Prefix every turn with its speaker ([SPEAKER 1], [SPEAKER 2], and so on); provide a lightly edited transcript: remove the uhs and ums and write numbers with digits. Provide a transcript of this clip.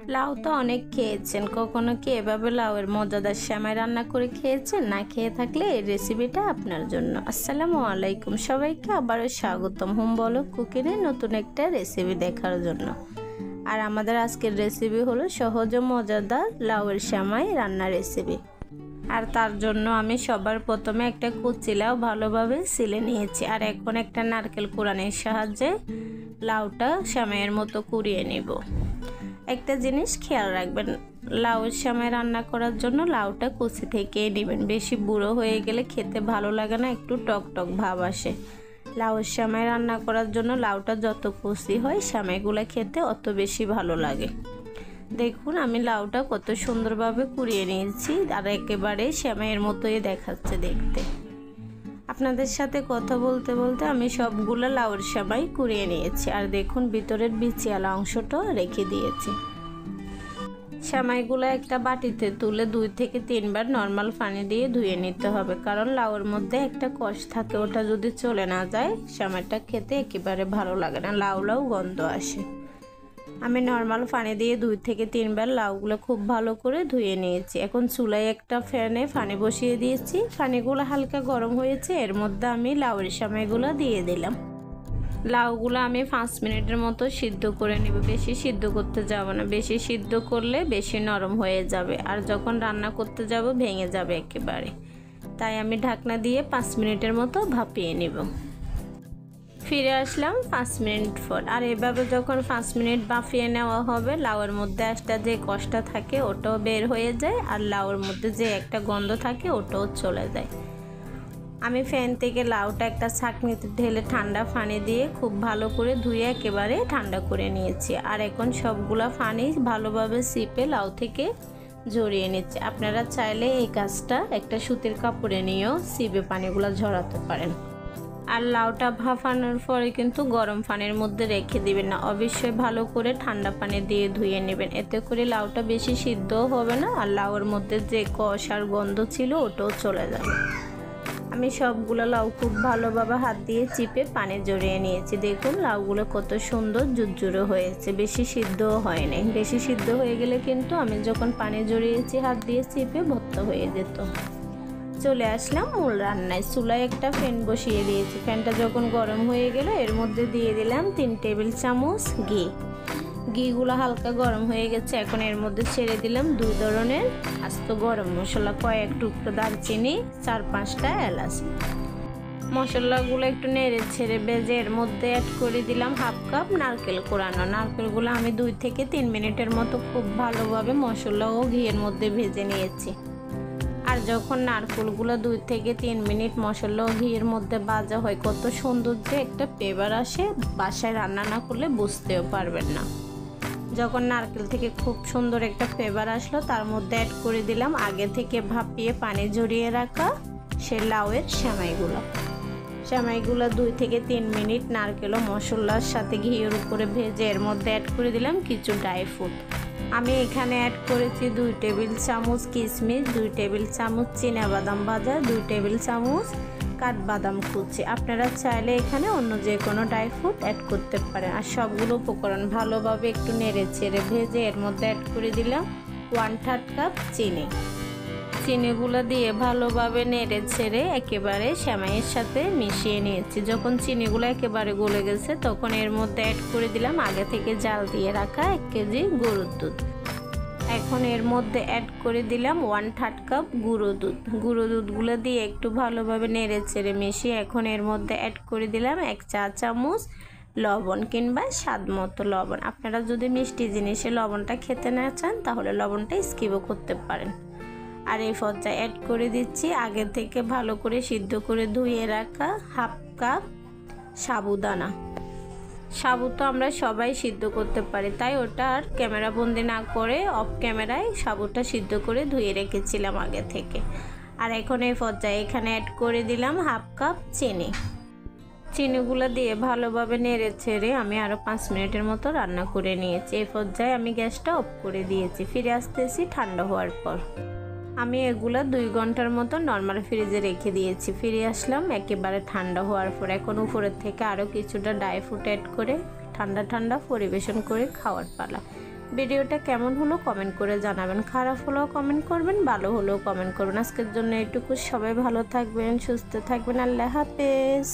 [SPEAKER 1] লাউ তো অনেক খেয়েছেন, কখনো কি এভাবে লাউয়ের মজাদার সেমাই রান্না করে খেয়েছেন? না খেয়ে থাকলে এই রেসিপিটা আপনার জন্য। আসসালামু আলাইকুম, সবাইকে আবারও স্বাগতম হোম বলক কুকিংয়ে নতুন একটা রেসিপি দেখার জন্য। আর আমাদের আজকের রেসিপি হলো সহজ ও মজাদার লাউয়ের সেমাই রান্নার রেসিপি। আর তার জন্য আমি সবার প্রথমে একটা কুচি লাউ ভালোভাবে ছিলে নিয়েছি, আর এখন একটা নারকেল কোড়ানির সাহায্যে লাউটা সেমাইয়ের মতো কুড়িয়ে নেব। একটা জিনিস খেয়াল রাখবেন, লাউয়ের সেমাই রান্না করার জন্য লাউটা কুচি থেকে নেবেন। বেশি বুড়ো হয়ে গেলে খেতে ভালো লাগে না, একটু টক টক ভাব আসে। লাউয়ের সেমাই রান্না করার জন্য লাউটা যত কুচি হয় সেমাইগুলো খেতে অত বেশি ভালো লাগে। দেখুন আমি লাউটা কত সুন্দরভাবে কুড়িয়ে নিয়েছি, আর একেবারে সেমাইয়ের মতোই দেখাচ্ছে দেখতে। আপনাদের সাথে কথা বলতে বলতে আমি সবগুলো লাউয়ের সেমাই কুড়িয়ে নিয়েছি, আর দেখুন ভিতরের বিচিয়ালা অংশটা রেখে দিয়েছি। সেমাইগুলো একটা বাটিতে তুলে 2 থেকে 3 বার নর্মাল পানি দিয়ে ধুয়ে নিতে হবে, কারণ লাউয়ের মধ্যে একটা কষ থাকে, ওটা যদি চলে না যায় সেমাইটা খেতে একেবারে ভালো লাগে না, লাউ লাউ গন্ধ আসে। আমি নর্মাল পানি দিয়ে 2 থেকে 3 বার লাউগুলো খুব ভালো করে ধুয়ে নিয়েছি। এখন চুলায় একটা ফ্যানে পানি বসিয়ে দিয়েছি, পানিগুলো হালকা গরম হয়েছে, এর মধ্যে আমি লাউয়ের সেমাইগুলো দিয়ে দিলাম। লাউগুলো আমি 5 মিনিটের মতো সিদ্ধ করে নেব, বেশি সিদ্ধ করতে যাব না, বেশি সিদ্ধ করলে বেশি নরম হয়ে যাবে, আর যখন রান্না করতে যাব ভেঙে যাবে একেবারে। তাই আমি ঢাকনা দিয়ে 5 মিনিটের মতো ভাপিয়ে নেব। ফিরে আসলাম 5 মিনিট পর, আর এভাবে যখন 5 মিনিট ভাপিয়ে নেওয়া হবে লাউয়ের মধ্যে একটা যে কষটা থাকে ওটাও বের হয়ে যায়, আর লাউয়ের মধ্যে যে একটা গন্ধ থাকে ওটাও চলে যায়। আমি ফ্যান থেকে লাউটা একটা ছাঁকনিতে ঢেলে ঠান্ডা পানি দিয়ে খুব ভালো করে ধুয়ে একেবারে ঠান্ডা করে নিয়েছি, আর এখন সবগুলা পানি ভালোভাবে চিপে লাউ থেকে ঝরিয়ে নিচ্ছে। আপনারা চাইলে এই কাজটা একটা সুতির কাপড়ে নিয়েও চিপে পানিগুলো ঝরাতে পারেন। আর লাউটা ভাপানোর পরে কিন্তু গরম পানির মধ্যে রেখে দিবেন না, অবশ্যই ভালো করে ঠান্ডা পানি দিয়ে ধুয়ে নেবেন, এতে করে লাউটা বেশি সিদ্ধও হবে না, আর লাউয়ের মধ্যে যে কষ আর গন্ধ ছিল ওটাও চলে যাবে। আমি সবগুলো লাউ খুব ভালোভাবে হাত দিয়ে চিপে পানি জড়িয়ে নিয়েছি। দেখুন লাউগুলো কত সুন্দর ঝুরঝুরে হয়েছে, বেশি সিদ্ধও হয়নি। বেশি সিদ্ধ হয়ে গেলে কিন্তু আমি যখন পানি জড়িয়েছি হাত দিয়ে চিপে ভর্তা হয়ে যেত। চলে আসলাম মূল রান্নায়। চুলায় একটা ফ্যান বসিয়ে দিয়েছি, ফ্যানটা যখন গরম হয়ে গেল এর মধ্যে দিয়ে দিলাম 3 টেবিল চামচ ঘি। ঘিগুলো হালকা গরম হয়ে গেছে, এখন এর মধ্যে ছেড়ে দিলাম 2 ধরনের আস্ত গরম মশলা, কয়েক টুকরো দারচিনি, 4-5টা এলাচ। মশলাগুলো একটু নেড়ে ছেড়ে ভেজে এর মধ্যে অ্যাড করে দিলাম 1/2 কাপ নারকেল কোড়ানো। নারকেলগুলো আমি 2 থেকে 3 মিনিটের মতো খুব ভালোভাবে মশলা ও ঘিয়ের মধ্যে ভেজে নিয়েছি। আর যখন নারকেলগুলো 2 থেকে 3 মিনিট মশলা ও ঘিয়ের মধ্যে ভাজা হয় কত সুন্দর যে একটা ফ্লেভার আসে, বাসায় রান্না না করলে বুঝতেও পারবেন না। যখন নারকেল থেকে খুব সুন্দর একটা ফ্লেভার আসলো তার মধ্যে অ্যাড করে দিলাম আগে থেকে ভাপিয়ে পানি ঝরিয়ে রাখা সে লাউয়ের সেমাইগুলো 2 থেকে 3 মিনিট নারকেল ও মশলার সাথে ঘিয়ের উপরে ভেজে এর মধ্যে অ্যাড করে দিলাম কিছু ড্রাই ফ্রুট। আমি এখানে অ্যাড করেছি 2 টেবিল চামচ কিশমিশ, 2 টেবিল চামচ চীনাবাদাম ভাজা, 2 টেবিল চামচ কাঠবাদাম কুচি। আপনারা চাইলে এখানে অন্য যে কোনো ড্রাই ফ্রুট অ্যাড করতে পারেন। আর সবগুলো উপকরণ ভালোভাবে একটু নেড়ে চেড়ে ভেজে এর মধ্যে অ্যাড করে দিলাম 1/3 কাপ চিনি। চিনিগুলো দিয়ে ভালোভাবে নেড়ে ছেড়ে একেবারে সেমাইয়ের সাথে মিশিয়ে নিয়েছি। যখন চিনিগুলো একেবারে গলে গেছে তখন এর মধ্যে অ্যাড করে দিলাম আগে থেকে জাল দিয়ে রাখা 1 কেজি গরুর দুধ। এখন এর মধ্যে অ্যাড করে দিলাম 1/3 কাপ গুঁড়ো দুধ। গুঁড়ো দুধগুলো দিয়ে একটু ভালোভাবে নেড়ে চেড়ে মিশিয়ে এখন এর মধ্যে অ্যাড করে দিলাম 1 চা চামচ লবণ কিংবা স্বাদ মতো লবণ। আপনারা যদি মিষ্টি জিনিসে লবণটা খেতে না চান তাহলে লবণটা স্কিপও করতে পারেন। আর এই পর্যায়ে অ্যাড করে দিচ্ছি আগে থেকে ভালো করে সিদ্ধ করে ধুয়ে রাখা 1/2 কাপ সাবুদানা। সাবু তো আমরা সবাই সিদ্ধ করতে পারি, তাই ওটা আর ক্যামেরা বন্দি না করে অফ ক্যামেরায় সাবুটা সিদ্ধ করে ধুয়ে রেখেছিলাম আগে থেকে। আর এখন এই পর্যায়ে এখানে অ্যাড করে দিলাম 1/2 কাপ চিনি। চিনিগুলো দিয়ে ভালোভাবে নেড়ে ছেড়ে আমি আরও 5 মিনিটের মতো রান্না করে নিয়েছি। এই পর্যায়ে আমি গ্যাসটা অফ করে দিয়েছি। ফিরে আসতেছি ঠান্ডা হওয়ার পর। আমি এগুলা 2 ঘন্টার মতো নর্মাল ফ্রিজে রেখে দিয়েছি। ফিরে আসলাম একেবারে ঠান্ডা হওয়ার পর। এখন উপরের থেকে আরও কিছুটা ড্রাই ফ্রুট অ্যাড করে ঠান্ডা ঠান্ডা পরিবেশন করে খাওয়ার পালা। ভিডিওটা কেমন হলো কমেন্ট করে জানাবেন, খারাপ হলেও কমেন্ট করবেন, ভালো হলেও কমেন্ট করবেন। আজকের জন্য এটুকু, সবাই ভালো থাকবেন, সুস্থ থাকবেন, আল্লাহ হাফেজ।